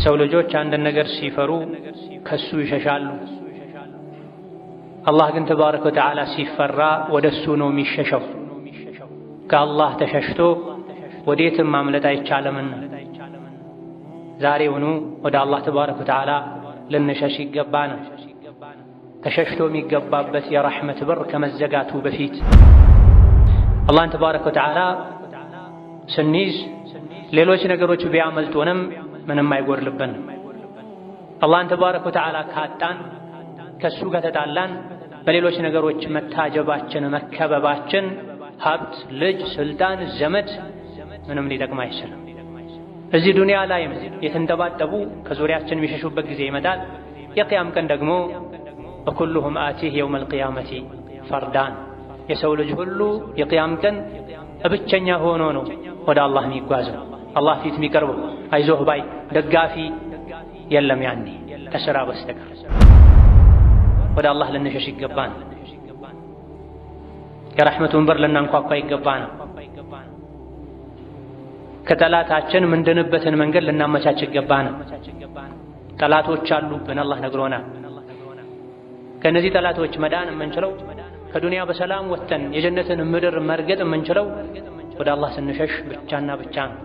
የሰው ልጆች አንድ ነገር ሲፈሩ ከሱ ይሸሻሉ። አላህ ግን ተባረከ ወተዓላ ሲፈራ ወደሱ ነው የሚሸሸው። ከአላህ ተሸሽቶ ወዴትም ማምለጥ አይቻልምና ዛሬውኑ ወደ አላህ ተባረከ ወተዓላ ልንሸሽ ይገባናል። ተሸሽቶ የሚገባበት የረሕመት በር ከመዘጋቱ በፊት አላህን ተባረከ ወተዓላ ስንይዝ ሌሎች ነገሮች ቢያመልጡንም ምንም አይጎድልብንም። አላህን ተባረከ ወተዓላ ካጣን ከሱ ከተጣላን በሌሎች ነገሮች መታጀባችን መከበባችን ሀብት፣ ልጅ፣ ስልጣን፣ ዘመድ ምንም ሊጠቅም አይችልም። እዚህ ዱንያ ላይም የተንጠባጠቡ ከዙሪያችን የሚሸሹበት ጊዜ ይመጣል። የቅያም ቀን ደግሞ ወኩሉሁም አቲህ የውመል ቂያመቲ ፈርዳን የሰው ልጅ ሁሉ የቅያም ቀን ብቸኛ ሆኖ ነው ወደ አላህ የሚጓዘው፣ አላህ ፊት የሚቀርበው። አይዞህ ባይ ደጋፊ የለም ያኔ ከስራ በስተቀር። ወደ አላህ ልንሸሽ ይገባን። የረሕመቱን በር ልናንኳኳ ይገባን። ከጠላታችን ምንድንበትን መንገድ ልናመቻች ይገባን። ጠላቶች አሉብን፣ አላህ ነግሮናል። ከነዚህ ጠላቶች መዳን የምንችለው ከዱንያ በሰላም ወጥተን የጀነትን ምድር መርገጥ የምንችለው ወደ አላህ ስንሸሽ ብቻና ብቻ ነው።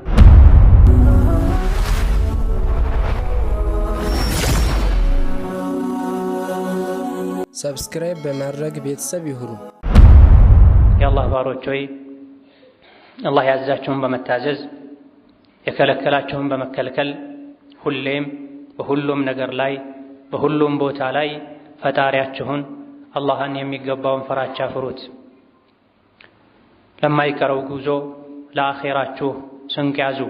ሰብስክራይብ በማድረግ ቤተሰብ ይሁኑ። የአላህ ባሮች ሆይ አላህ ያዛቸውን በመታዘዝ የከለከላቸውን በመከልከል ሁሌም በሁሉም ነገር ላይ በሁሉም ቦታ ላይ ፈጣሪያችሁን አላህን የሚገባውን ፍራቻ ፍሩት። ለማይቀረው ጉዞ ለአኼራችሁ ስንቅ ያዙ።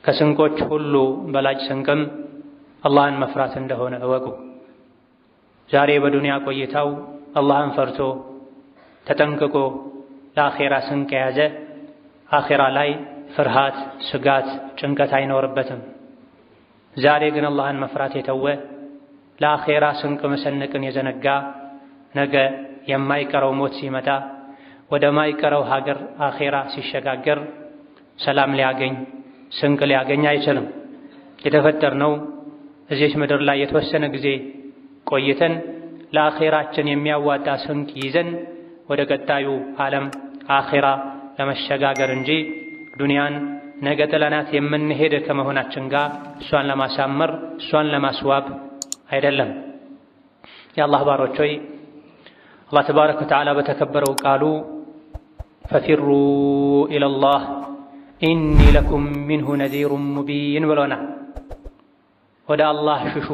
ከስንቆች ሁሉ በላጭ ስንቅም አላህን መፍራት እንደሆነ እወቁ። ዛሬ በዱንያ ቆይታው አላህን ፈርቶ ተጠንቅቆ ለአኼራ ስንቅ የያዘ አኼራ ላይ ፍርሃት፣ ስጋት፣ ጭንቀት አይኖርበትም። ዛሬ ግን አላህን መፍራት የተወ ለአኼራ ስንቅ መሰነቅን የዘነጋ ነገ የማይቀረው ሞት ሲመጣ ወደ ማይቀረው ሀገር አኼራ ሲሸጋገር ሰላም ሊያገኝ ስንቅ ሊያገኝ አይችልም። የተፈጠርነው እዚች ምድር ላይ የተወሰነ ጊዜ ቆይተን ለአኼራችን የሚያዋጣ ስንቅ ይዘን ወደ ቀጣዩ ዓለም አኼራ ለመሸጋገር እንጂ ዱንያን ነገ ጥለናት የምንሄድ ከመሆናችን ጋር እሷን ለማሳመር እሷን ለማስዋብ አይደለም። የአላህ ባሮች ሆይ አላህ ተባረከ ወተዓላ በተከበረው ቃሉ ፈፊሩ ኢለላህ ኢኒ ለኩም ሚንሁ ነዚሩን ሙቢን ብሎናል። ወደ አላህ ሽሹ፣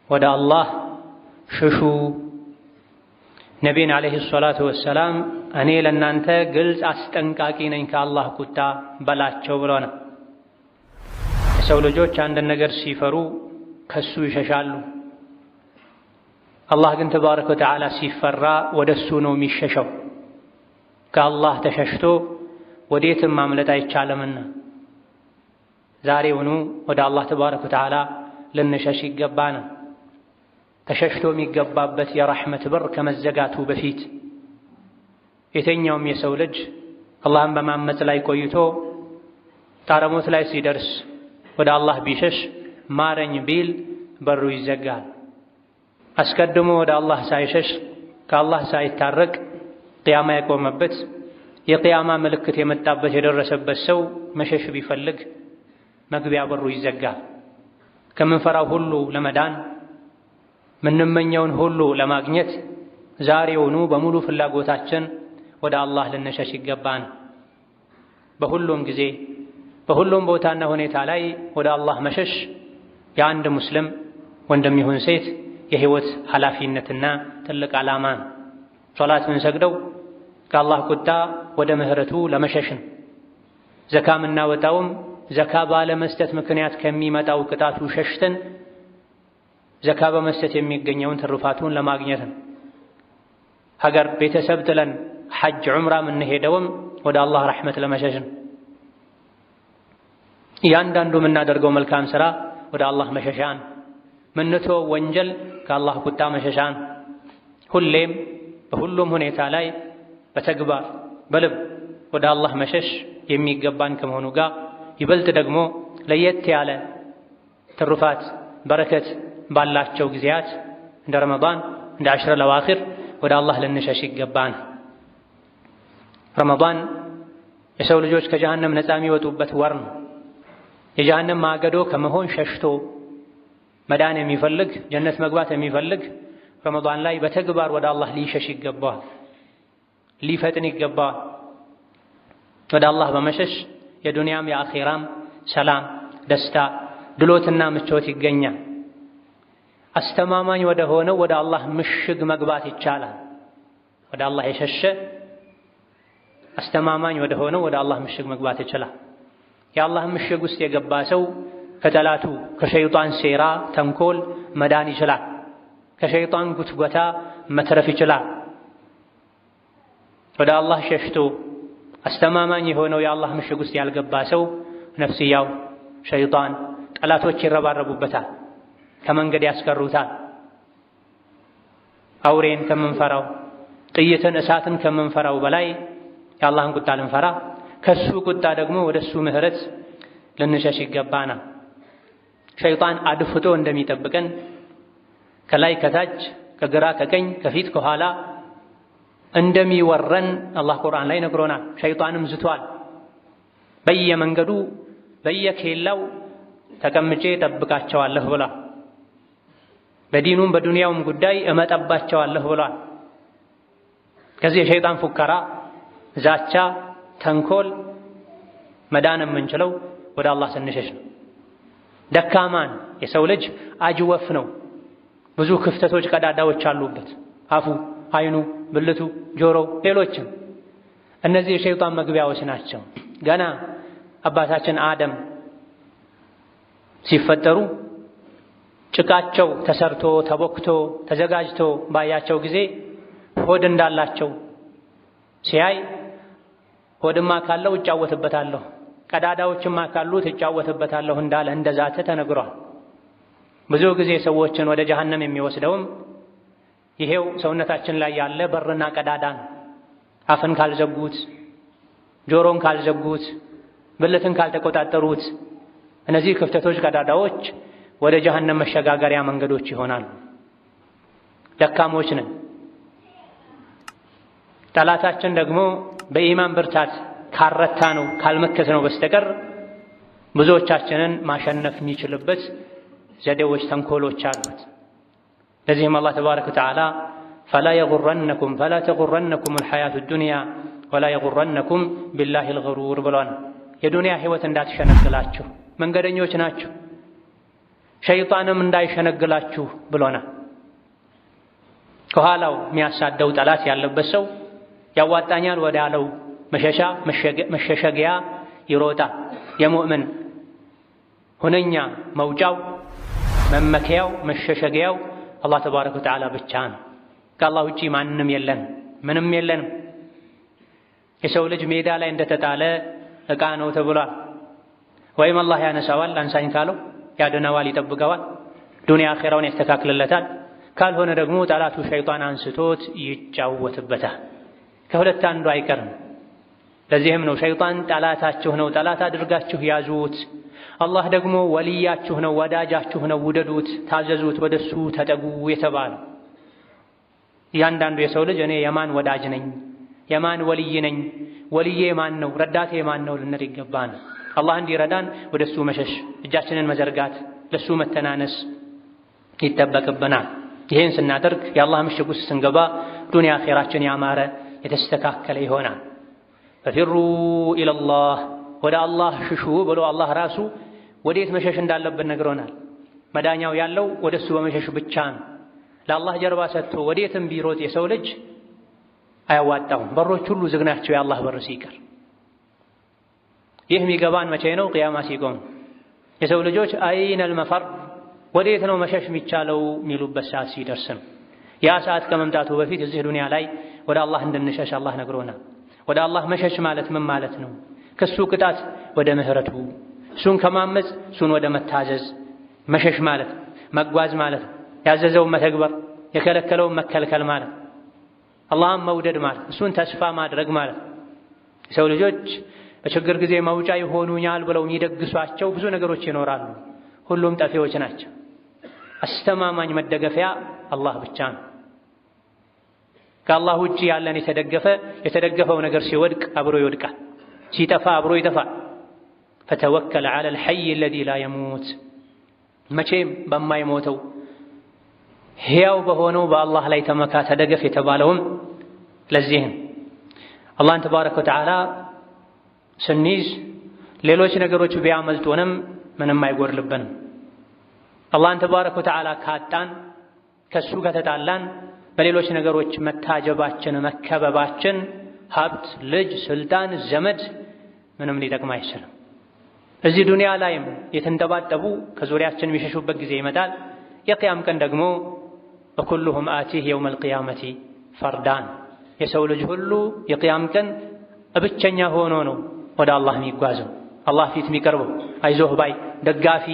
ወደ አላህ ሽሹ። ነቢይን ዓለይሂ ሰላቱ ወሰላም እኔ ለእናንተ ግልጽ አስጠንቃቂ ነኝ ከአላህ ቁጣ በላቸው ብሎናል። የሰው ልጆች አንድን ነገር ሲፈሩ ከሱ ይሸሻሉ። አላህ ግን ተባረከ ወተዓላ ሲፈራ ወደሱ ነው የሚሸሸው። ከአላህ ተሸሽቶ ወዴትም ማምለጥ አይቻልምና ዛሬውኑ ወደ አላህ ተባረከ ወተዓላ ልንሸሽ ይገባናል። ተሸሽቶ የሚገባበት የረሕመት በር ከመዘጋቱ በፊት የተኛውም የሰው ልጅ አላህን በማመፅ ላይ ቆይቶ ጣረሞት ላይ ሲደርስ ወደ አላህ ቢሸሽ ማረኝ ቢል በሩ ይዘጋል። አስቀድሞ ወደ አላህ ሳይሸሽ ከአላህ ሳይታረቅ ቅያማ የቆመበት የቅያማ ምልክት የመጣበት የደረሰበት ሰው መሸሽ ቢፈልግ መግቢያ በሩ ይዘጋል። ከምንፈራው ሁሉ ለመዳን ምንመኘውን ሁሉ ለማግኘት ዛሬውኑ በሙሉ ፍላጎታችን ወደ አላህ ልንሸሽ ይገባን። በሁሉም ጊዜ በሁሉም ቦታና ሁኔታ ላይ ወደ አላህ መሸሽ የአንድ ሙስሊም ወንድም ይሁን ሴት የህይወት ኃላፊነትና ትልቅ ዓላማ ነው። ሶላት የምንሰግደው ከአላህ ቁጣ ወደ ምህረቱ ለመሸሽን፣ ዘካ የምናወጣውም ዘካ ባለመስጠት ምክንያት ከሚመጣው ቅጣቱ ሸሽተን ዘካ በመስጠት የሚገኘውን ትሩፋቱን ለማግኘት ነው። ሀገር ቤተሰብ ጥለን ሐጅ ዑምራ የምንሄደውም ወደ አላህ ረሕመት ለመሸሽ ነው። እያንዳንዱ የምናደርገው መልካም ሥራ ወደ አላህ መሸሻን፣ ምንተወው ወንጀል ከአላህ ቁጣ መሸሻን። ሁሌም በሁሉም ሁኔታ ላይ በተግባር በልብ ወደ አላህ መሸሽ የሚገባን ከመሆኑ ጋር ይበልጥ ደግሞ ለየት ያለ ትሩፋት በረከት ባላቸው ጊዜያት እንደ ረመዳን እንደ አሽረል አዋኺር ወደ አላህ ልንሸሽ ይገባን። ረመዳን የሰው ልጆች ከጀሃነም ነፃ የሚወጡበት ወር ነው። የጀሃነም ማገዶ ከመሆን ሸሽቶ መዳን የሚፈልግ ጀነት መግባት የሚፈልግ ረመዳን ላይ በተግባር ወደ አላህ ሊሸሽ ይገባዋል፣ ሊፈጥን ይገባዋል። ወደ አላህ በመሸሽ የዱንያም የአኼራም ሰላም፣ ደስታ፣ ድሎትና ምቾት ይገኛል። አስተማማኝ ወደ ሆነው ወደ አላህ ምሽግ መግባት ይቻላል። ወደ አላህ የሸሸ አስተማማኝ ወደ ሆነው ወደ አላህ ምሽግ መግባት ይችላል። የአላህ ምሽግ ውስጥ የገባ ሰው ከጠላቱ ከሸይጣን ሴራ ተንኮል መዳን ይችላል። ከሸይጣን ጉትጎታ መትረፍ ይችላል። ወደ አላህ ሸሽቶ አስተማማኝ የሆነው የአላህ ምሽግ ውስጥ ያልገባ ሰው ነፍስያው፣ ሸይጣን፣ ጠላቶች ይረባረቡበታል፣ ከመንገድ ያስቀሩታል። አውሬን ከምንፈራው ጥይትን እሳትን ከምንፈራው በላይ የአላህን ቁጣ ልንፈራ ከሱ ቁጣ ደግሞ ወደሱ ምህረት ልንሸሽ ይገባና ሸይጣን አድፍጦ እንደሚጠብቀን ከላይ ከታች ከግራ ከቀኝ ከፊት ከኋላ እንደሚወረን አላህ ቁርአን ላይ ነግሮናል። ሸይጣንም ዝቷል። በየመንገዱ በየኬላው ተቀምጬ ጠብቃቸዋለሁ ብሏል። በዲኑም በዱንያውም ጉዳይ እመጠባቸዋለሁ ብሏል። ከዚህ የሸይጣን ፉከራ፣ ዛቻ፣ ተንኮል መዳን የምንችለው ወደ አላህ ስንሸሽ ነው። ደካማን የሰው ልጅ አጅወፍ ነው። ብዙ ክፍተቶች፣ ቀዳዳዎች አሉበት። አፉ፣ አይኑ፣ ብልቱ፣ ጆሮው፣ ሌሎችም እነዚህ የሸይጣን መግቢያዎች ናቸው። ገና አባታችን አደም ሲፈጠሩ ጭቃቸው ተሰርቶ ተቦክቶ ተዘጋጅቶ ባያቸው ጊዜ ሆድ እንዳላቸው ሲያይ ሆድማ ካለው እጫወትበታለሁ፣ ቀዳዳዎችማ ካሉት እጫወትበታለሁ እንዳለ እንደዛተ ተነግሯል። ብዙ ጊዜ ሰዎችን ወደ ጀሃነም የሚወስደውም ይሄው ሰውነታችን ላይ ያለ በርና ቀዳዳ ነው። አፍን ካልዘጉት፣ ጆሮን ካልዘጉት፣ ብልትን ካልተቆጣጠሩት እነዚህ ክፍተቶች፣ ቀዳዳዎች ወደ ጀሃነም መሸጋገሪያ መንገዶች ይሆናሉ። ደካሞች ነን። ጠላታችን ደግሞ በኢማን ብርታት ካረታ ነው ካልመከት ነው በስተቀር ብዙዎቻችንን ማሸነፍ የሚችልበት ዘዴዎች፣ ተንኮሎች አሉት። ለዚህም አላህ ተባረከ ወተዓላ ፈላ ተጉረነኩም አልሐያቱ ዱንያ ወላ የጉረነኩም ቢላሂል ገሩር ብሏል። የዱንያ ህይወት እንዳትሸነግላችሁ፣ መንገደኞች ናችሁ፣ ሸይጣንም እንዳይሸነግላችሁ ብሎናል። ከኋላው የሚያሳደው ጠላት ያለበት ሰው ያዋጣኛል ወደ ያለው መሸሸጊያ ይሮጣል። የሙእምን ሁነኛ መውጫው መመከያው መሸሸጊያው አላህ ተባረከ ወተዓላ ብቻ ነው። ከአላህ ውጪ ማንም የለን፣ ምንም የለንም። የሰው ልጅ ሜዳ ላይ እንደተጣለ ዕቃ ነው ተብሏል። ወይም አላህ ያነሳዋል፣ አንሳኝ ካለው ያድነዋል፣ ይጠብቀዋል፣ ዱንያ አኼራውን ያስተካክልለታል። ካልሆነ ደግሞ ጠላቱ ሸይጣን አንስቶት ይጫወትበታል። ከሁለት አንዱ አይቀርም። ለዚህም ነው ሸይጣን ጠላታችሁ ነው፣ ጠላት አድርጋችሁ ያዙት። አላህ ደግሞ ወልያችሁ ነው፣ ወዳጃችሁ ነው፣ ውደዱት፣ ታዘዙት፣ ወደሱ ተጠጉ የተባለው። እያንዳንዱ የሰው ልጅ እኔ የማን ወዳጅ ነኝ፣ የማን ወልይ ነኝ፣ ወልዬ ማን ነው፣ ረዳቴ ማን ነው ልንል ይገባን። አላህ እንዲረዳን ወደሱ መሸሽ፣ እጃችንን መዘርጋት፣ ለሱ መተናነስ ይጠበቅብናል። ይሄን ስናደርግ የአላህ ምሽግ ውስጥ ስንገባ ዱንያ አኼራችን ያማረ የተስተካከለ ይሆናል። ፈፊሩ ኢለላህ ወደ አላህ ሽሹ ብሎ አላህ ራሱ ወዴት መሸሽ እንዳለብን ነግሮናል። መዳኛው ያለው ወደሱ በመሸሽ ብቻ ነው። ለአላህ ጀርባ ሰጥቶ ወዴትም ቢሮጥ የሰው ልጅ አያዋጣውም። በሮች ሁሉ ዝግ ናቸው የአላህ በር ሲቀር። ይህ የሚገባን መቼ ነው? ቅያማ ሲቆም የሰው ልጆች አይነል መፈር ወዴት ነው መሸሽ የሚቻለው የሚሉበት ሰዓት ሲደርስ ነው። ያ ሰዓት ከመምጣቱ በፊት እዚህ ዱንያ ላይ ወደ አላህ እንድንሸሽ አላህ ነግሮናል። ወደ አላህ መሸሽ ማለት ምን ማለት ነው? ከሱ ቅጣት ወደ ምህረቱ፣ እሱን ከማመፅ እሱን ወደ መታዘዝ መሸሽ ማለት መጓዝ ማለት ያዘዘውን መተግበር የከለከለውን መከልከል ማለት አላህን መውደድ ማለት እሱን ተስፋ ማድረግ ማለት። የሰው ልጆች በችግር ጊዜ መውጫ ይሆኑኛል ብለው የሚደግሷቸው ብዙ ነገሮች ይኖራሉ። ሁሉም ጠፊዎች ናቸው። አስተማማኝ መደገፊያ አላህ ብቻ ነው። ከአላህ ውጪ ያለን የተደገፈው ነገር ሲወድቅ አብሮ ይወድቃል፣ ሲጠፋ አብሮ ይጠፋል። ፈተወከል ዐለል ሐይ አለዚ ላ የሙት፣ መቼም በማይሞተው ሕያው በሆነው በአላህ ላይ ተመካ ተደገፍ የተባለውም ለዚህም አላህን ተባረከ ወተዓላ ስንይዝ ሌሎች ነገሮች ቢያመልጡንም ምንም አይጎድልብንም። አላህን ተባረከ ወተዓላ ካጣን ከሱ ከተጣላን በሌሎች ነገሮች መታጀባችን መከበባችን ሀብት፣ ልጅ፣ ስልጣን፣ ዘመድ ምንም ሊጠቅም አይችልም። እዚህ ዱንያ ላይም የተንጠባጠቡ ከዙሪያችን የሚሸሹበት ጊዜ ይመጣል። የቅያም ቀን ደግሞ ወኩሉሁም አቲህ የውመል ቂያመቲ ፈርዳን፣ የሰው ልጅ ሁሉ የቅያም ቀን ብቸኛ ሆኖ ነው ወደ አላህ የሚጓዘው፣ አላህ ፊት የሚቀርበው። አይዞህ ባይ ደጋፊ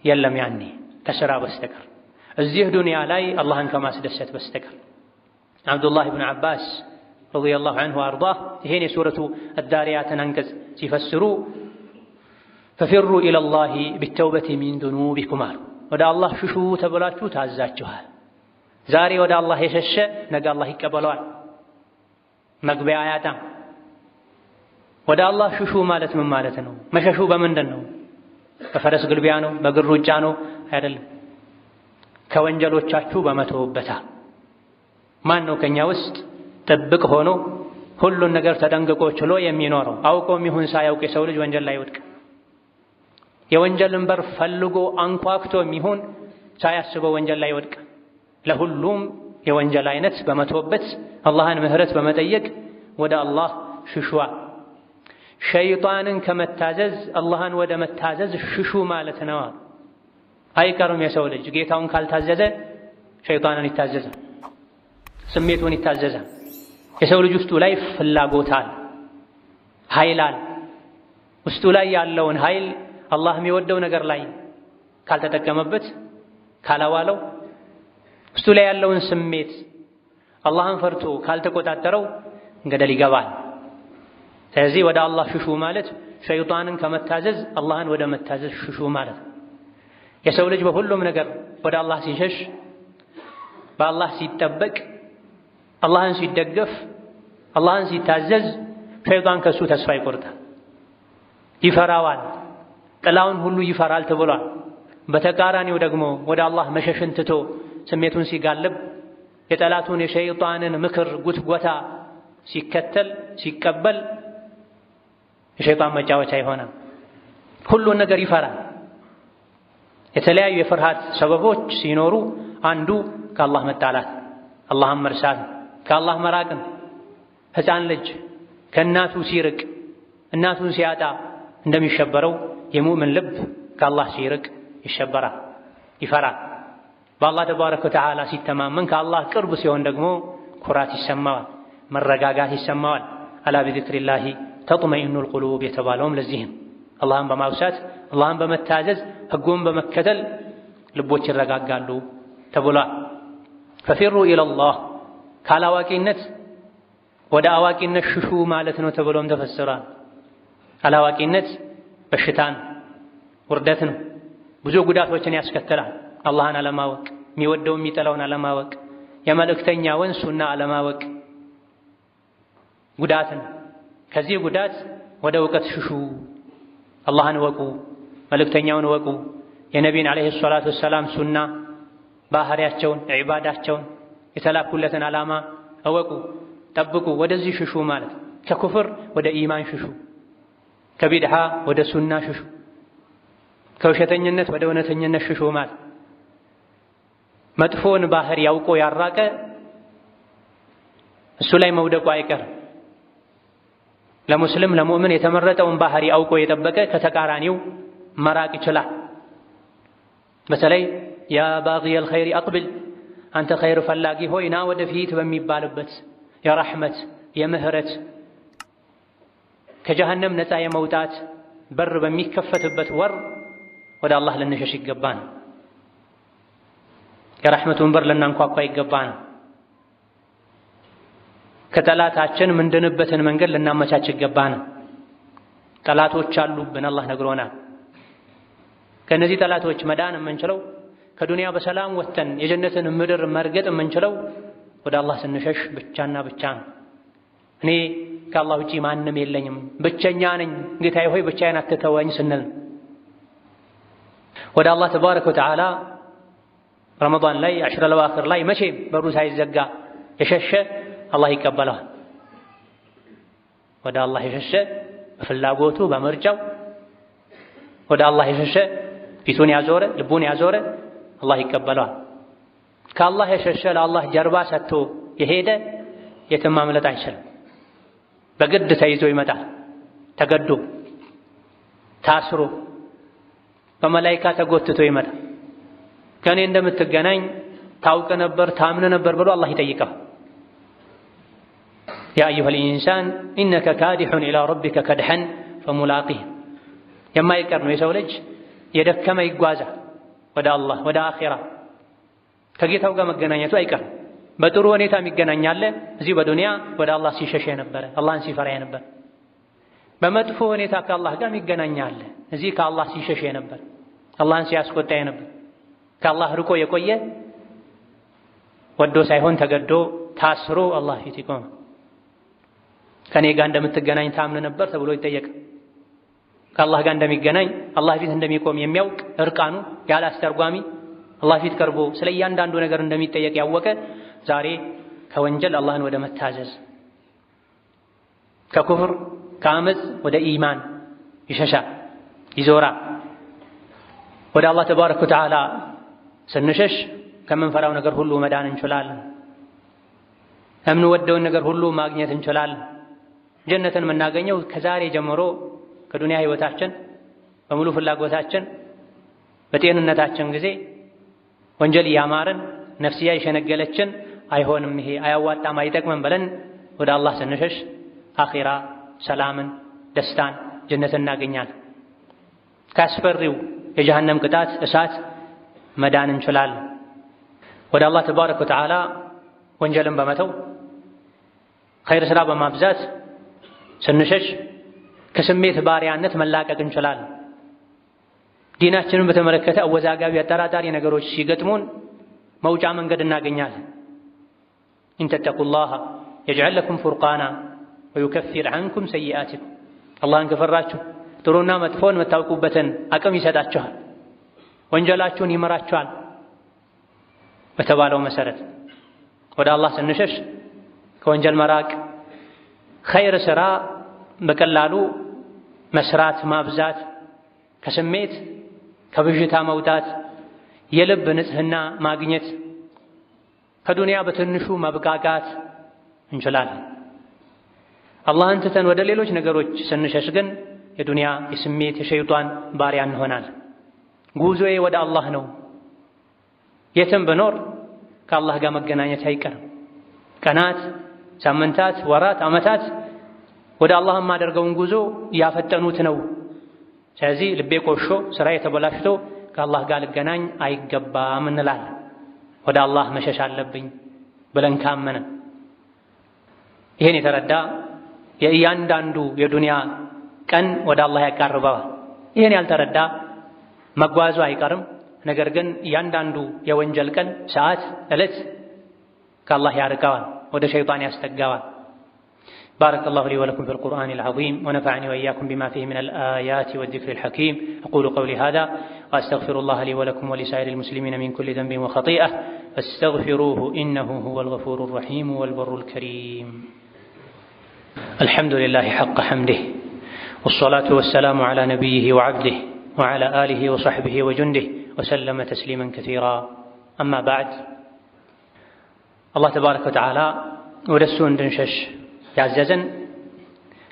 የለም ያኔ ከስራ በስተቀር እዚህ ዱንያ ላይ አላህን ከማስደሰት በስተቀር። አብዱላህ ብን ዓባስ ረዲየላሁ ዐንሁ ወአርዳህ ይሄን የሱረቱ አዳሪያትን አንቀጽ ሲፈስሩ ፈፊሩ ኢለላሂ ቢተውበቲ ሚን ዙኑቢኩም አሉ። ወደ አላህ ሽሹ ተብላችሁ ታዛችኋል። ዛሬ ወደ አላህ የሸሸ ነገ አላህ ይቀበለዋል፣ መግቢያ አያጣም። ወደ አላህ ሽሹ ማለት ምን ማለት ነው? መሸሹ በምንድን ነው? በፈረስ ግልቢያ ነው? በእግር ሩጫ ነው? አይደለም። ከወንጀሎቻችሁ በመተውበታ። ማን ነው ከኛ ውስጥ ጥብቅ ሆኖ ሁሉን ነገር ተጠንቅቆ ችሎ የሚኖረው? አውቆም ይሁን ሳያውቅ የሰው ልጅ ወንጀል ላይ ይወድቅ። የወንጀልን በር ፈልጎ አንኳክቶም ይሁን ሳያስበው ወንጀል ላይ ይወድቅ። ለሁሉም የወንጀል አይነት በመተውበት አላህን ምህረት በመጠየቅ ወደ አላህ ሽሹ። ሸይጣንን ከመታዘዝ አላህን ወደ መታዘዝ ሽሹ ማለት ነው። አይቀርም የሰው ልጅ ጌታውን ካልታዘዘ ሸይጣንን ይታዘዛል፣ ስሜቱን ይታዘዛል። የሰው ልጅ ውስጡ ላይ ፍላጎት አለ፣ ኃይል አለ። ውስጡ ላይ ያለውን ኃይል አላህ የሚወደው ነገር ላይ ካልተጠቀመበት ካላዋለው፣ ውስጡ ላይ ያለውን ስሜት አላህን ፈርቶ ካልተቆጣጠረው ገደል ይገባል። ስለዚህ ወደ አላህ ሽሹ ማለት ሸይጣንን ከመታዘዝ አላህን ወደ መታዘዝ ሽሹ ማለት ነው። የሰው ልጅ በሁሉም ነገር ወደ አላህ ሲሸሽ፣ በአላህ ሲጠበቅ፣ አላህን ሲደገፍ፣ አላህን ሲታዘዝ ሸይጣን ከሱ ተስፋ ይቆርጣል፣ ይፈራዋል፣ ጥላውን ሁሉ ይፈራል ተብሏል። በተቃራኒው ደግሞ ወደ አላህ መሸሽን ትቶ ስሜቱን ሲጋልብ የጠላቱን የሸይጣንን ምክር ጉትጎታ ሲከተል ሲቀበል የሸይጣን መጫወቻ ይሆናል። ሁሉን ነገር ይፈራል። የተለያዩ የፍርሃት ሰበቦች ሲኖሩ አንዱ ከአላህ መጣላት፣ አላህን መርሳት፣ ከአላህ መራቅን። ሕፃን ልጅ ከእናቱ ሲርቅ እናቱን ሲያጣ እንደሚሸበረው የሙእምን ልብ ከአላህ ሲርቅ ይሸበራል፣ ይፈራል። በአላህ ተባረከ ወተዓላ ሲተማመን ከአላህ ቅርብ ሲሆን ደግሞ ኩራት ይሰማዋል፣ መረጋጋት ይሰማዋል። አላ ቢዚክሪላሂ ተጥመኢኑል ቁሉብ የተባለውም ለዚህም አላህን በማውሳት አላህን በመታዘዝ ሕጉን በመከተል ልቦች ይረጋጋሉ ተብሏል። ፈፊሩ ኢለላህ ካላዋቂነት ወደ አዋቂነት ሽሹ ማለት ነው ተብሎም ተፈስሯል። አላዋቂነት በሽታን ውርደት ነው፣ ብዙ ጉዳቶችን ያስከትላል። አላህን አለማወቅ፣ የሚወደው የሚጠላውን አለማወቅ፣ የመልእክተኛውን ሱና አለማወቅ ጉዳትን። ከዚህ ጉዳት ወደ እውቀት ሽሹ። አላህን እወቁ፣ መልእክተኛውን እወቁ፣ የነቢይን ዓለይሂ ሰላቱ ወሰላም ሱና ባህሪያቸውን፣ ዒባዳቸውን፣ የተላኩለትን ዓላማ እወቁ፣ ጠብቁ። ወደዚህ ሽሹ ማለት ከኩፍር ወደ ኢማን ሽሹ፣ ከቢድዓ ወደ ሱና ሽሹ፣ ከውሸተኝነት ወደ እውነተኝነት ሽሹ ማለት መጥፎን ባህሪ ያውቆ ያራቀ እሱ ላይ መውደቁ አይቀርም። ለሙስሊም ለሙእምን የተመረጠውን ባህሪ አውቆ የጠበቀ ከተቃራኒው መራቅ ይችላል። በተለይ ያ ባጊየል ኸይሪ አቅብል፣ አንተ ኸይር ፈላጊ ሆይ ና ወደፊት በሚባልበት የረሕመት የምህረት ከጀሃነም ነፃ የመውጣት በር በሚከፈትበት ወር ወደ አላህ ልንሸሽ ይገባን። የረሕመቱን በር ልናንኳኳ ይገባን። ከጠላታችን ምንድንበትን መንገድ ልናመቻች ይገባን። ጠላቶች አሉብን አላህ ነግሮናል። ከነዚህ ጠላቶች መዳን የምንችለው ከዱንያ በሰላም ወጥተን የጀነትን ምድር መርገጥ የምንችለው ወደ አላህ ስንሸሽ ብቻና ብቻ ነው። እኔ ከአላህ ውጪ ማንም የለኝም፣ ብቸኛ ነኝ፣ ጌታዬ ሆይ ብቻዬን አትተወኝ ስንል ወደ አላህ ተባረከ ወተዓላ ረመዳን ላይ አሽረል አዋኺር ላይ መቼም በሩ ሳይዘጋ የሸሸ አላህ ይቀበለዋል። ወደ አላህ የሸሸ በፍላጎቱ በምርጫው ወደ አላህ የሸሸ ፊቱን ያዞረ ልቡን ያዞረ አላህ ይቀበለዋል። ከአላህ የሸሸ ለአላህ ጀርባ ሰጥቶ የሄደ የትም ማምለጥ አይችልም። በግድ ተይዞ ይመጣል። ተገዶ ታስሮ በመላኢካ ተጎትቶ ይመጣል። ከኔ እንደምትገናኝ ታውቅ ነበር ታምን ነበር ብሎ አላህ ይጠይቀዋል። ያ አዩሀል ኢንሳን ኢነከ ካዲሑን ኢላ ረቢከ ከድሐን ፈሙላቂህ። የማይቀር ነው የሰው ልጅ የደከመ ይጓዛል ወደ አላህ ወደ አኺራ ከጌታው ጋር መገናኘቱ አይቀርም። በጥሩ ሁኔታ የሚገናኛለ እዚህ በዱንያ ወደ አላህ ሲሸሽ የነበረ አላህን ሲፈራ የነበረ፣ በመጥፎ ሁኔታ ከአላህ ጋር የሚገናኛለ እዚህ ከአላህ ሲሸሽ የነበረ አላህን ሲያስቆጣ የነበረ፣ ከአላህ ርቆ የቆየ ወዶ ሳይሆን ተገዶ ታስሮ አላህ ፊት ይቆም። ከኔ ጋር እንደምትገናኝ ታምን ነበር ተብሎ ይጠየቃል። ከአላህ ጋር እንደሚገናኝ አላህ ፊት እንደሚቆም የሚያውቅ እርቃኑ ያለ አስተርጓሚ አላህ ፊት ቀርቦ ስለ እያንዳንዱ ነገር እንደሚጠየቅ ያወቀ ዛሬ ከወንጀል አላህን ወደ መታዘዝ ከኩፍር ከአመፅ ወደ ኢማን ይሸሻል ይዞራል። ወደ አላህ ተባረከ ወተዓላ ስንሸሽ ከምንፈራው ነገር ሁሉ መዳን እንችላለን። የምንወደውን ነገር ሁሉ ማግኘት እንችላለን። ጀነትን የምናገኘው ከዛሬ ጀምሮ ከዱንያ ህይወታችን በሙሉ ፍላጎታችን በጤንነታችን ጊዜ ወንጀል እያማረን ነፍስያ የሸነገለችን አይሆንም፣ ይሄ አያዋጣም፣ አይጠቅምም ብለን ወደ አላህ ስንሸሽ አኺራ ሰላምን፣ ደስታን፣ ጀነትን እናገኛለን። ካስፈሪው የጀሃነም ቅጣት እሳት መዳን እንችላለን። ወደ አላህ ተባረከ ወተዓላ ወንጀልን በመተው ኸይር ስራ በማብዛት ስንሸሽ ከስሜት ባሪያነት መላቀቅ እንችላለን። ዲናችንን በተመለከተ አወዛጋቢ አጠራጣሪ ነገሮች ሲገጥሙን መውጫ መንገድ እናገኛለን። ኢንተተቁላህ የጅዐል ለኩም ፉርቃና ወዩከፊር ዐንኩም ሰይአቲኩም። አላህን ከፈራችሁ ጥሩና መጥፎን የምታውቁበትን አቅም ይሰጣችኋል፣ ወንጀላችሁን ይመራችኋል። በተባለው መሰረት ወደ አላህ ስንሸሽ ከወንጀል መራቅ፣ ኸይር ስራ በቀላሉ መስራት ማብዛት፣ ከስሜት ከብዥታ መውጣት፣ የልብ ንጽህና ማግኘት፣ ከዱንያ በትንሹ መብቃቃት እንችላለን። አላህን ትተን ወደ ሌሎች ነገሮች ስንሸሽ ግን የዱንያ የስሜት የሸይጧን ባሪያ እንሆናለን። ጉዞዬ ወደ አላህ ነው። የትም ብኖር ከአላህ ጋር መገናኘት አይቀርም። ቀናት፣ ሳምንታት፣ ወራት፣ ዓመታት ወደ አላህ የማደርገውን ጉዞ እያፈጠኑት ነው። ስለዚህ ልቤ ቆሾ ስራዬ ተበላሽቶ ከአላህ ጋር ልገናኝ አይገባም እንላለን። ወደ አላህ መሸሽ አለብኝ ብለን ካመንን ይህን የተረዳ የእያንዳንዱ የዱንያ ቀን ወደ አላህ ያቃርበዋል። ይህን ያልተረዳ መጓዙ አይቀርም። ነገር ግን እያንዳንዱ የወንጀል ቀን፣ ሰዓት፣ ዕለት ከአላህ ያርቀዋል፣ ወደ ሸይጣን ያስጠጋዋል። بارك الله لي ولكم في القرآن العظيم ونفعني وإياكم بما فيه من الآيات والذكر الحكيم. أقول قولي هذا وأستغفر الله لي ولكم ولسائر المسلمين من كل ذنب وخطيئة فاستغفروه إنه هو الغفور الرحيم والبر الكريم. الحمد لله حق حمده والصلاة والسلام على نبيه وعبده وعلى آله وصحبه وجنده وسلم تسليما كثيرا. أما بعد، الله تبارك وتعالى ودسون دنشش ያዘዘን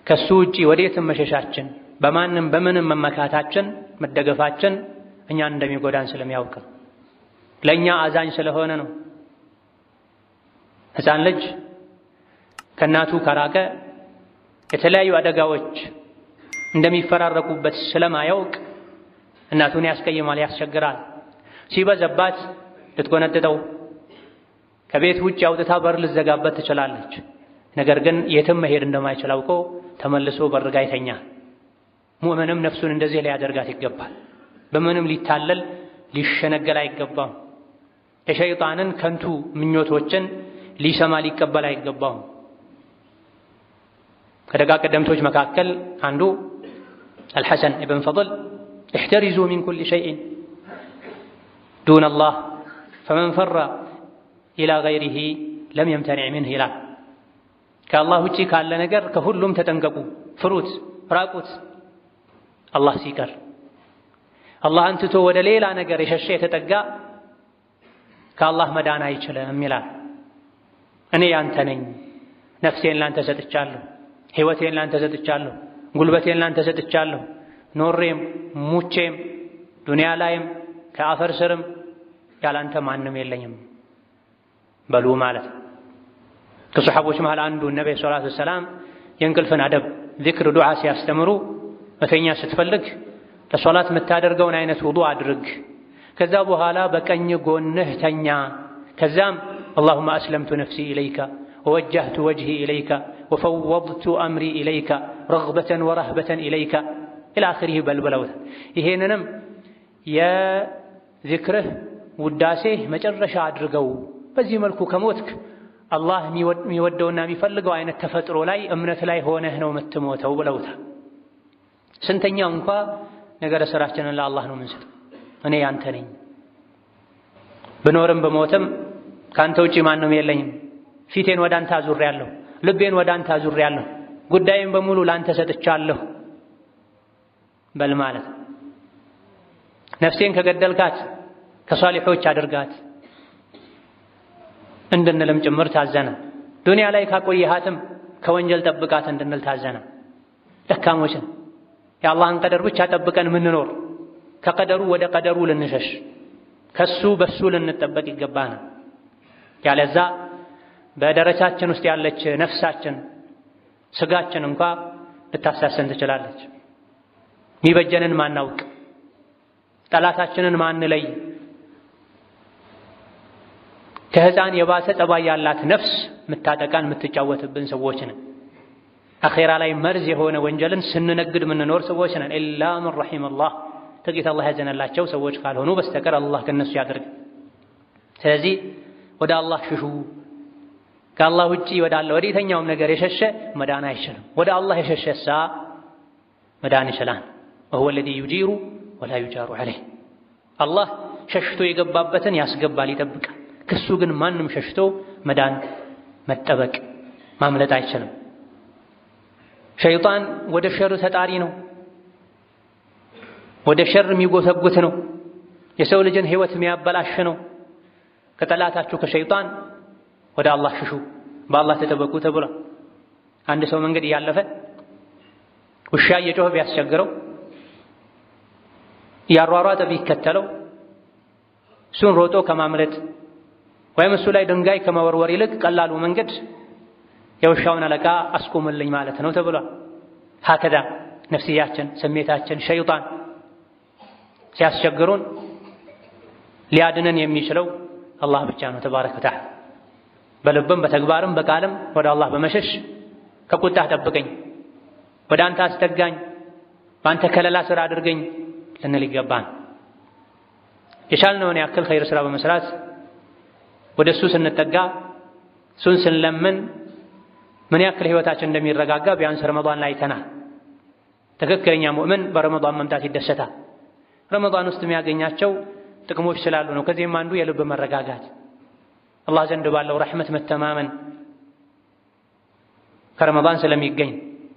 ከሱ ውጪ ወዴትም መሸሻችን በማንም በምንም መመካታችን መደገፋችን እኛን እንደሚጎዳን ስለሚያውቅ ለኛ አዛኝ ስለሆነ ነው። ሕፃን ልጅ ከእናቱ ከራቀ የተለያዩ አደጋዎች እንደሚፈራረቁበት ስለማያውቅ እናቱን ያስቀይማል፣ ያስቸግራል። ሲበዛባት ልትጎነጥጠው ከቤት ውጭ አውጥታ በር ልትዘጋበት ትችላለች። ነገር ግን የትም መሄድ እንደማይችል አውቆ ተመልሶ በርጋ ይተኛል። ሙእምንም ነፍሱን እንደዚህ ሊያደርጋት ይገባል። በምንም ሊታለል ሊሸነገል አይገባም። የሸይጣንን ከንቱ ምኞቶችን ሊሰማ ሊቀበል አይገባም። ከደጋ ቀደምቶች መካከል አንዱ አልሐሰን ኢብን ፈضል احترزوا من كل شيء دون الله فمن فر إلى غيره لم يمتنع منه ይላል። ከአላህ ውጪ ካለ ነገር ከሁሉም ተጠንቀቁ፣ ፍሩት፣ ራቁት። አላህ ሲቀር አላህን ትቶ ወደ ሌላ ነገር የሸሸ የተጠጋ ከአላህ መዳን አይችልም ይላል። እኔ ያንተ ነኝ፣ ነፍሴን ላንተ ሰጥቻለሁ፣ ሕይወቴን ላንተ ሰጥቻለሁ፣ ጉልበቴን ላንተ ሰጥቻለሁ፣ ኖሬም ሙቼም ዱንያ ላይም ከአፈር ስርም ያላንተ ማንም የለኝም በሉ ማለት ነው። ከሰሐቦች መሃል አንዱ ነብዩ ሰለላሁ ዐለይሂ ወሰለም የእንቅልፍን አደብ ዚክር፣ ዱዓ ሲያስተምሩ መተኛ ስትፈልግ ለሶላት የምታደርገውን አይነት ውዱእ አድርግ፣ ከዛ በኋላ በቀኝ ጎንህ ተኛ፣ ከዛም اللهم أسلمت نفسي إليك ووجهت وجهي إليك وفوضت أمري إليك رغبة ورهبة إليك إلى آخره بلبلوت ይሄንንም የዚክርህ ውዳሴህ መጨረሻ አድርገው። በዚህ መልኩ ከሞትክ አላህ የሚወደውና የሚፈልገው አይነት ተፈጥሮ ላይ እምነት ላይ ሆነህ ነው የምትሞተው ብለውታል። ስንተኛው እንኳ ነገረ ስራችንን ለአላህ ነው የምንሰጠው። እኔ ያንተ ነኝ፣ ብኖርም በሞትም ካንተ ውጪ ማንም የለኝም፣ ፊቴን ወደ አንተ አዙሬያለሁ፣ ልቤን ወደ አንተ አዙሬያለሁ፣ ጉዳይን በሙሉ ላንተ ሰጥቻለሁ በል ማለት። ነፍሴን ከገደልካት ከሷሊሖች አድርጋት እንድንልም ጭምር ታዘነ። ዱንያ ላይ ካቆየሃትም ከወንጀል ጠብቃት እንድንል ታዘነ። ደካሞችን የአላህን ቀደር ብቻ ጠብቀን ምንኖር፣ ከቀደሩ ወደ ቀደሩ ልንሸሽ፣ ከሱ በሱ ልንጠበቅ ይገባናል። ያለዛ በደረቻችን ውስጥ ያለች ነፍሳችን ስጋችን እንኳ ልታሳሰን ትችላለች። የሚበጀንን ማናውቅ፣ ጠላታችንን ማንለይ፣ ከህፃን የባሰ ጠባይ ያላት ነፍስ ምታጠቃን ምትጫወትብን ሰዎች ነን። አኼራ ላይ መርዝ የሆነ ወንጀልን ስንነግድ ምንኖር ሰዎች ነን። ኢላ መን ረሒመላህ፣ ጥቂት አላህ ያዘነላቸው ሰዎች ካልሆኑ በስተቀር አላህ ከነሱ ያደርግ። ስለዚህ ወደ አላህ ሽሹ። ከአላህ ውጪ ወዳለ ወደ የትኛውም ነገር የሸሸ መዳን አይችልም። ወደ አላህ የሸሸሳ መዳን ይችላል። ወሁወ አለዚ ዩጂሩ ወላ ዩጃሩ ዐለይህ። አላህ ሸሽቶ የገባበትን ያስገባል፣ ይጠብቃል። ከሱ ግን ማንም ሸሽቶ መዳን መጠበቅ ማምለጥ አይችልም። ሸይጣን ወደ ሸር ተጣሪ ነው፣ ወደ ሸር የሚጎተጉት ነው፣ የሰው ልጅን ህይወት የሚያበላሽ ነው። ከጠላታችሁ ከሸይጣን ወደ አላህ ሽሹ፣ በአላህ ተጠበቁ ተብሏል። አንድ ሰው መንገድ እያለፈ ውሻ እየጮኸ ቢያስቸግረው እያሯሯጠ ቢከተለው እሱን ሮጦ ከማምለጥ ወይም እሱ ላይ ድንጋይ ከመወርወር ይልቅ ቀላሉ መንገድ የውሻውን አለቃ አስቆምልኝ ማለት ነው ተብሏል። ሀከዛ ነፍስያችን፣ ስሜታችን፣ ሸይጣን ሲያስቸግሩን ሊያድነን የሚችለው አላህ ብቻ ነው ተባረከ ወተዓላ። በልብም በተግባርም በቃልም ወደ አላህ በመሸሽ ከቁጣህ ጠብቀኝ፣ ወደ አንተ አስጠጋኝ፣ በአንተ ከለላ ስራ አድርገኝ ልንል ይገባን። የቻልነውን ያክል ኸይር ስራ በመስራት ወደ እሱ ስንጠጋ እሱን ስንለምን ምን ያክል ህይወታችን እንደሚረጋጋ ቢያንስ ረመዳን ላይ አይተናል። ትክክለኛ ሙእምን በረመዳን መምጣት ይደሰታል። ረመዳን ውስጥ የሚያገኛቸው ጥቅሞች ስላሉ ነው። ከዚህም አንዱ የልብ መረጋጋት፣ አላህ ዘንድ ባለው ረሕመት መተማመን ከረመዳን ስለሚገኝ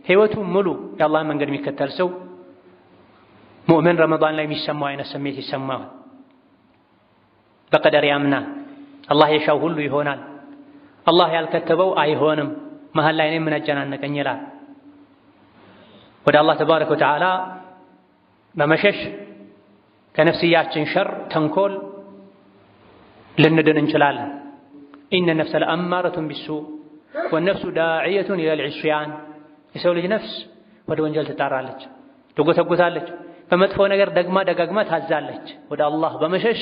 ህይወቱ ሙሉ የአላህን መንገድ የሚከተል ሰው ሙእምን ረመዳን ላይ የሚሰማው አይነት ስሜት ይሰማዋል። በቀደር ያምናል። አላህ የሻው ሁሉ ይሆናል፣ አላህ ያልከተበው አይሆንም፣ መሀል ላይ እኔ ምን አጨናነቀኝ ይላል። ወደ አላህ ተባረከ ወተዓላ በመሸሽ ከነፍስያችን ሸር ተንኮል ልንድን እንችላለን። ኢነ ነፍሰ ለአማረቱን ቢሱእ ወነፍሱ ዳዕየቱን ኢለል ዒስያን። የሰው ልጅ ነፍስ ወደ ወንጀል ትጣራለች፣ ትጎተጉታለች፣ በመጥፎ ነገር ደግማ ደጋግማ ታዛለች። ወደ አላህ በመሸሽ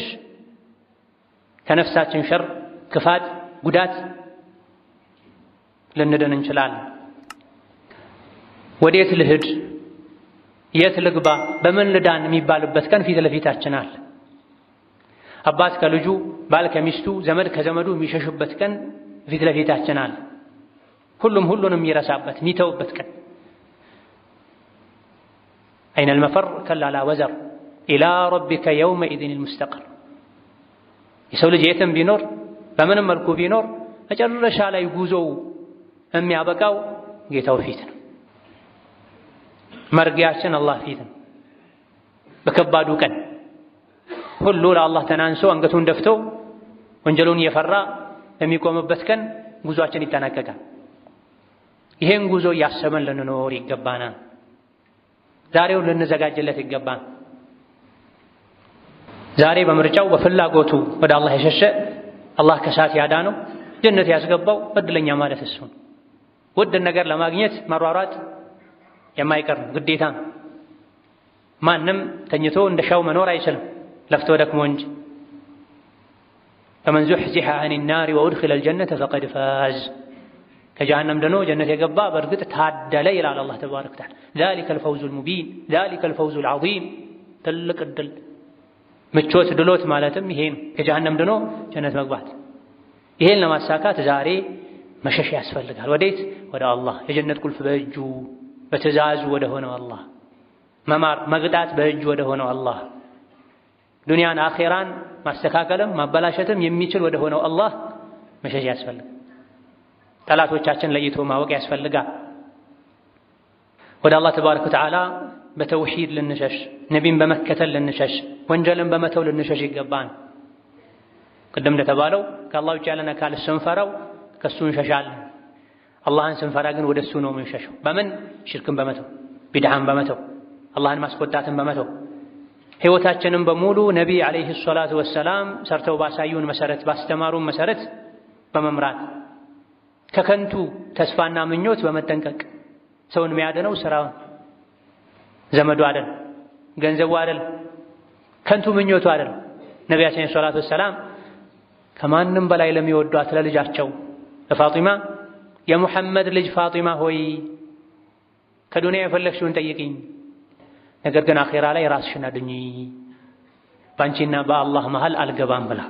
ከነፍሳችን ሸር፣ ክፋት፣ ጉዳት ልንድን እንችላለን። ወዴት ልሂድ? የት ልግባ በምን ልዳን የሚባልበት ቀን ፊት ለፊታችን አለ። አባት ከልጁ፣ ባል ከሚስቱ፣ ዘመድ ከዘመዱ የሚሸሽበት ቀን ፊት ለፊታችን አለ። ሁሉም ሁሉንም የሚረሳበት የሚተውበት ቀን። አይነ አልመፈር ከላ ላ ወዘር ኢላ ረቢከ የውመኢዝን አልሙስተቀር። የሰው ልጅ የትም ቢኖር በምንም መልኩ ቢኖር መጨረሻ ላይ ጉዞው የሚያበቃው ጌታው ፊት ነው። መርጊያችን አላህ ፊት ነው። በከባዱ ቀን ሁሉ ለአላህ ተናንሶ አንገቱን ደፍቶ ወንጀሉን እየፈራ የሚቆምበት ቀን ጉዞአችን ይጠናቀቃል። ይሄን ጉዞ እያሰበን ልንኖር ይገባናል። ዛሬው ልንዘጋጅለት ይገባል። ዛሬ በምርጫው በፍላጎቱ ወደ አላህ የሸሸ አላህ ከሳት ያዳነው ጀነት ያስገባው እድለኛ ማለት እሱ ነው። ውድ ነገር ለማግኘት መሯሯጥ የማይቀር ነው፣ ግዴታ ነው። ማንም ተኝቶ እንደሻው መኖር አይችልም ለፍቶ ደክሞ እንጂ። ፈመን ዙሕዚሐ አን ናሪ ወኡድኺለ አልጀነተ ፈቀድ ፋዝ። ከጀሃነም ድኖ ጀነት የገባ በእርግጥ ታደለ ይላል አላህ ተባረከ ወተዓላ። ዛሊከ አልፈውዙል ሙቢን፣ ዛሊከ አልፈውዙል ዐዚም። ትልቅ እድል ምቾት ድሎት ማለትም ይሄ ነው፣ ከጀሃነም ድኖ ጀነት መግባት። ይሄን ለማሳካት ዛሬ መሸሽ ያስፈልጋል። ወዴት? ወደ አላህ። የጀነት ቁልፍ በእጁ በትእዛዙ ወደ ሆነው አላህ፣ መማር መቅጣት በእጁ ወደ ሆነው አላህ፣ ዱንያን አኼራን ማስተካከልም ማበላሸትም የሚችል ወደ ሆነው አላህ መሸሽ ያስፈልጋል። ጠላቶቻችን ለይቶ ማወቅ ያስፈልጋል። ወደ አላህ ተባረከ ወተዓላ በተውሂድ ልንሸሽ፣ ነቢን በመከተል ልንሸሽ፣ ወንጀልን በመተው ልንሸሽ ይገባን። ቅድም እንደተባለው ከአላህ ውጭ ያለን አካል ስንፈራው ከሱ እንሸሻለን። አላህን ስንፈራ ግን ወደ እሱ ነው የምንሸሸው። በምን? ሽርክን በመተው ቢድዓን በመተው አላህን ማስቆጣትን በመተው ሕይወታችንን በሙሉ ነቢ ዓለይሂ ሰላቱ ወሰላም ሰርተው ባሳዩን መሰረት ባስተማሩን መሰረት በመምራት ከከንቱ ተስፋና ምኞት በመጠንቀቅ ሰውን የሚያድነው ስራውን ዘመዱ አይደል፣ ገንዘቡ አይደል፣ ከንቱ ምኞቱ አይደል። ነቢያችን ሰለላሁ ዐለይሂ ወሰለም ከማንም በላይ ለሚወዷት ለልጃቸው ለፋጢማ የሙሐመድ ልጅ ፋጢማ ሆይ ከዱንያ የፈለግሽውን ጠይቂኝ፣ ነገር ግን አኼራ ላይ ራስሽን አድኚ፣ በአንቺና በአላህ መሃል አልገባም ብላ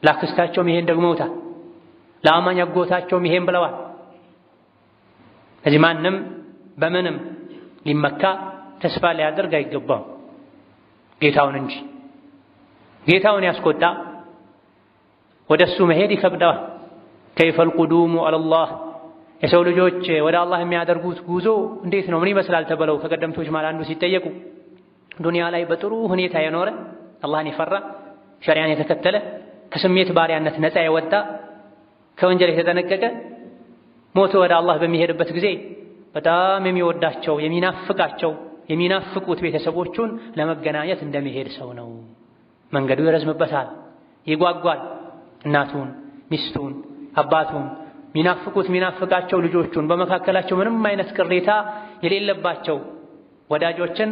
ላክስታቸውም ይሄን ደግመውታል። ለአማኝ አጎታቸውም ይሄን ብለዋል። ከዚህ ማንም በምንም ሊመካ ተስፋ ሊያደርግ አይገባም ጌታውን እንጂ። ጌታውን ያስቆጣ ወደሱ መሄድ ይከብደዋል። ከይፈል ቁዱሙ አለላህ፣ የሰው ልጆች ወደ አላህ የሚያደርጉት ጉዞ እንዴት ነው ምን ይመስላል ተብለው ከቀደምቶች ማለት አንዱ ሲጠየቁ ዱንያ ላይ በጥሩ ሁኔታ የኖረ አላህን የፈራ ሸሪዓን የተከተለ ከስሜት ባሪያነት ነፃ የወጣ ከወንጀል የተጠነቀቀ ሞቶ ወደ አላህ በሚሄድበት ጊዜ በጣም የሚወዳቸው የሚናፍቃቸው የሚናፍቁት ቤተሰቦቹን ለመገናኘት እንደሚሄድ ሰው ነው። መንገዱ ይረዝምበታል፣ ይጓጓል። እናቱን፣ ሚስቱን፣ አባቱን ሚናፍቃቸው ልጆቹን በመካከላቸው ምንም አይነት ቅሬታ የሌለባቸው ወዳጆችን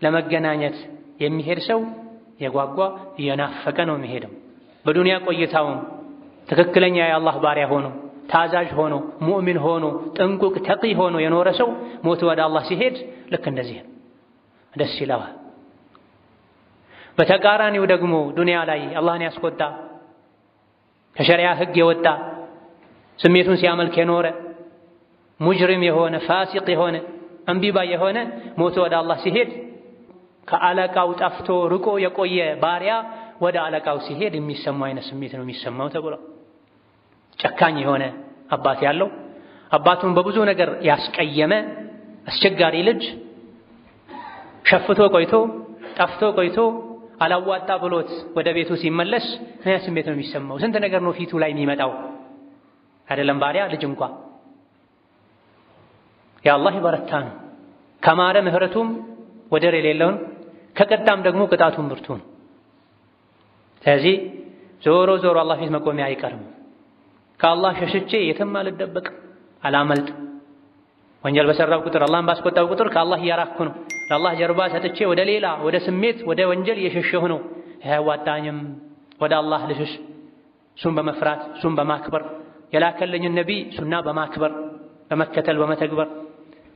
ለመገናኘት የሚሄድ ሰው የጓጓ የናፈቀ ነው የሚሄደው። በዱንያ ቆይታውም ትክክለኛ የአላህ ባሪያ ሆኖ ታዛዥ ሆኖ ሙእሚን ሆኖ ጥንቁቅ ተቂ ሆኖ የኖረ ሰው ሞቶ ወደ አላህ ሲሄድ ልክ እንደዚህ ደስ ይለዋል። በተቃራኒው ደግሞ ዱንያ ላይ አላህን ያስቆጣ ከሸሪዓ ሕግ የወጣ ስሜቱን ሲያመልክ የኖረ ሙጅሪም የሆነ ፋሲቅ የሆነ አንቢባ የሆነ ሞቶ ወደ አላህ ሲሄድ ከአለቃው ጠፍቶ ርቆ የቆየ ባሪያ ወደ አለቃው ሲሄድ የሚሰማው አይነት ስሜት ነው የሚሰማው ተብሎ። ጨካኝ የሆነ አባት ያለው አባቱን በብዙ ነገር ያስቀየመ አስቸጋሪ ልጅ ሸፍቶ ቆይቶ ጠፍቶ ቆይቶ አላዋጣ ብሎት ወደ ቤቱ ሲመለስ ምን ስሜት ነው የሚሰማው? ስንት ነገር ነው ፊቱ ላይ የሚመጣው አይደለም ባሪያ ልጅ እንኳ። የአላህ ይበረታ ነው። ከማረ ምህረቱም ወደር የሌለውን ከቀጣም ደግሞ ቅጣቱም ብርቱ ነው። ስለዚህ ዞሮ ዞሮ አላህ ፊት መቆሚያ አይቀርም። ከአላህ ሸሽቼ የትም አልደበቅ አላመልጥ። ወንጀል በሰራው ቁጥር አላህን ባስቆጣው ቁጥር ከአላህ እያራኩ ነው። ለአላህ ጀርባ ሰጥቼ ወደ ሌላ ወደ ስሜት ወደ ወንጀል እየሸሸሁ ነው። አያዋጣኝም። ወደ አላህ ልሽሽ፣ እሱን በመፍራት እሱን በማክበር የላከልኝን ነቢይ ሱና በማክበር በመከተል በመተግበር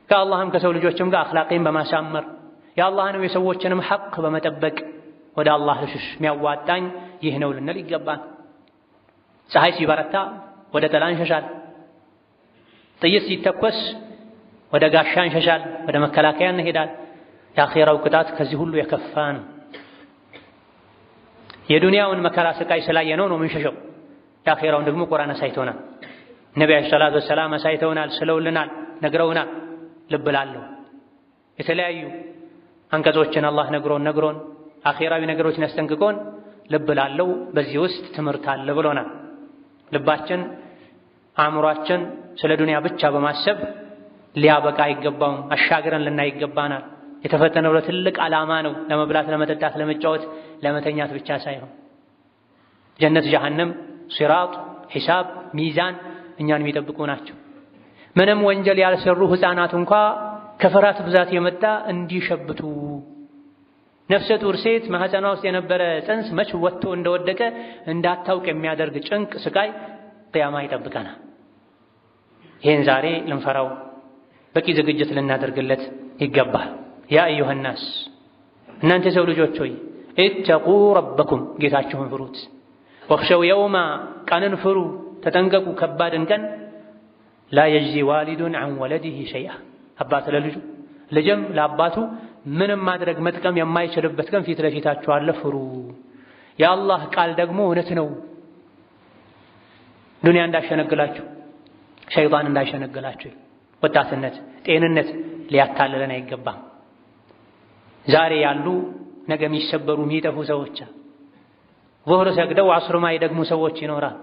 ከአላህም ከሰው ልጆችም ጋር አኽላቄን በማሳመር የአላህንም የሰዎችንም ሐቅ በመጠበቅ ወደ አላህ ልሽሽ የሚያዋጣኝ ይህ ነው ልንል ይገባል። ፀሐይ ሲበረታ ወደ ጥላ እንሸሻል። ጥይት ሲተኮስ ወደ ጋሻ እንሸሻል፣ ወደ መከላከያ እንሄዳል። የአኼራው ቅጣት ከዚህ ሁሉ የከፋ ነው። የዱንያውን መከራ ስቃይ ስላየነው ነው የምንሸሸው። የአኼራውን ደግሞ ቁርአን አሳይቶናል። ነቢዩ ዓለይሂ ሰላቱ ወሰላም አሳይተውናል፣ ስለውልናል፣ ነግረውናል። ልብ ላለሁ የተለያዩ አንቀጾችን አላህ ነግሮን አኼራዊ ነገሮችን ያስጠንቅቆን ልብ ላለው በዚህ ውስጥ ትምህርት አለ ብሎናል። ልባችን አእምሯችን ስለ ዱንያ ብቻ በማሰብ ሊያበቃ አይገባውም። አሻግረን ልናይ ይገባናል። የተፈተነው ለትልቅ ዓላማ ነው። ለመብላት፣ ለመጠጣት፣ ለመጫወት፣ ለመተኛት ብቻ ሳይሆን ጀነት፣ ጀሃነም፣ ሲራጥ፣ ሒሳብ፣ ሚዛን እኛን የሚጠብቁ ናቸው። ምንም ወንጀል ያልሰሩ ሕፃናት እንኳ ከፍርሃት ብዛት የመጣ እንዲሸብቱ፣ ነፍሰ ጡር ሴት ማህፀኗ ውስጥ የነበረ ጽንስ መች ወጥቶ እንደወደቀ እንዳታውቅ የሚያደርግ ጭንቅ፣ ስቃይ ቅያማ ይጠብቀናል። ይህን ዛሬ ልንፈራው በቂ ዝግጅት ልናደርግለት ይገባል። ያ አዩሃ ናስ እናንተ የሰው ልጆች ሆይ ኢተቁ ረበኩም ጌታችሁን ፍሩት። ወኽሸው የውማ ቀንን ፍሩ፣ ተጠንቀቁ ከባድን ቀን ላ የጅዚ ዋሊዱን ዐን ወለዲሂ ሸይአ አባት ለልጁ ልጅም ለአባቱ ምንም ማድረግ መጥቀም የማይችልበት ቀን ፊት ለፊታችሁ አለ፣ ፍሩ። የአላህ ቃል ደግሞ እውነት ነው። ዱንያ እንዳሸነግላችሁ፣ ሸይጣን እንዳሸነግላችሁ፣ ወጣትነት፣ ጤንነት ሊያታልለን አይገባም። ዛሬ ያሉ ነገ የሚሰበሩ የሚጠፉ ሰዎች፣ ዙህር ሰግደው ዐስር ማይደግሙ ሰዎች ይኖራል።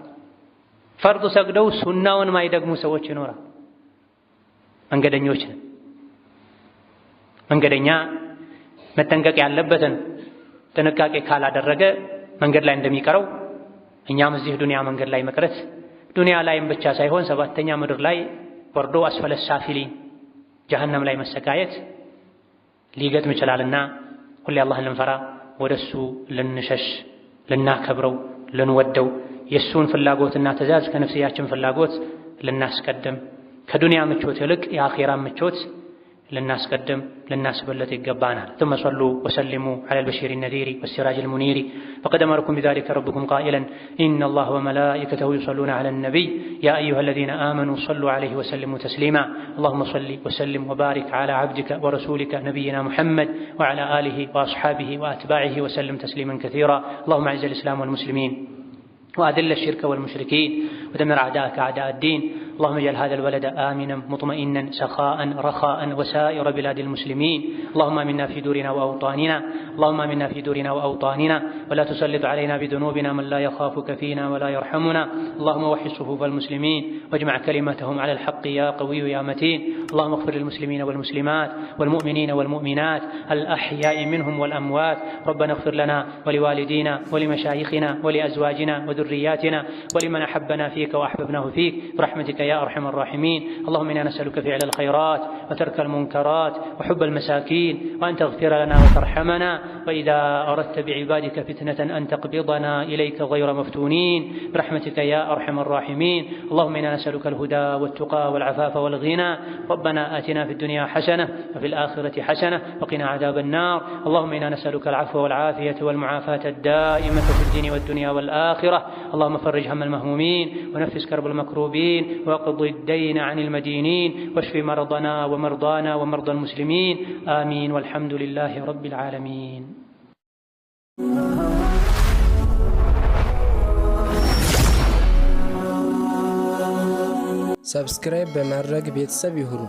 ፈርድ ሰግደው ሱናውን ማይደግሙ ሰዎች ይኖራል። መንገደኞች ነን። መንገደኛ መጠንቀቅ ያለበትን ጥንቃቄ ካላደረገ መንገድ ላይ እንደሚቀረው እኛም እዚህ ዱንያ መንገድ ላይ መቅረት፣ ዱንያ ላይም ብቻ ሳይሆን ሰባተኛ ምድር ላይ ወርዶ አስፈለ ሳፊሊን ጀሀነም ላይ መሰቃየት ሊገጥም ይችላልና ሁሌ አላህን ልንፈራ፣ ወደሱ ልንሸሽ፣ ልናከብረው፣ ልንወደው፣ የእሱን ፍላጎትና ትእዛዝ ከነፍስያችን ፍላጎት ልናስቀድም፣ ከዱንያ ምቾት ይልቅ የአኼራ ምቾት ልናስቀድም ልናስበለት ይገባናል። ثم صلوا وسلموا على البشير النذير والسراج المنير فقد أمركم بذلك ربكم قائلا إن الله وملائكته يصلون على النبي يا أيها الذين آمنوا صلوا عليه وسلموا تسليما اللهم صل وسلم وبارك على عبدك ورسولك نبينا محمد وعلى آله وأصحابه وأتباعه وسلم تسليما كثيرا اللهم أعز الإسلام والمسلمين وأذل الشرك والمشركين ودمر أعداءك أعداء الدين اللهم اجعل هذا البلد آمنا مطمئنا سخاء رخاء وسائر بلاد المسلمين اللهم آمنا في دورنا وأوطاننا اللهم آمنا في دورنا وأوطاننا ولا تسلط علينا بذنوبنا من لا يخافك فينا ولا يرحمنا اللهم وحد صفوف المسلمين واجمع كلمتهم على الحق يا قوي يا متين اللهم اغفر للمسلمين والمسلمات والمؤمنين والمؤمنات الأحياء منهم والأموات ربنا اغفر لنا ولوالدينا ولمشايخنا ولأزواجنا وذرياتنا ولمن أحبنا فيك وأحببناه فيك برحمتك يا أرحم الراحمين اللهم إنا نسألك فعل الخيرات وترك المنكرات وحب المساكين وأن تغفر لنا وترحمنا وإذا أردت بعبادك فتنة أن تقبضنا إليك غير مفتونين برحمتك يا أرحم الراحمين اللهم إنا نسألك الهدى والتقى والعفاف والغنى ربنا آتنا في الدنيا حسنة وفي الآخرة حسنة وقنا عذاب النار اللهم إنا نسألك العفو والعافية والمعافاة الدائمة في الدين والدنيا والآخرة اللهم فرج هم المهمومين ونفس كرب المكروبين واقض الدين عن المدينين واشف مرضنا ومرضانا ومرضى المسلمين آمين والحمد لله رب العالمين. ሰብስክራይብ በማድረግ ቤተሰብ ይሁኑ።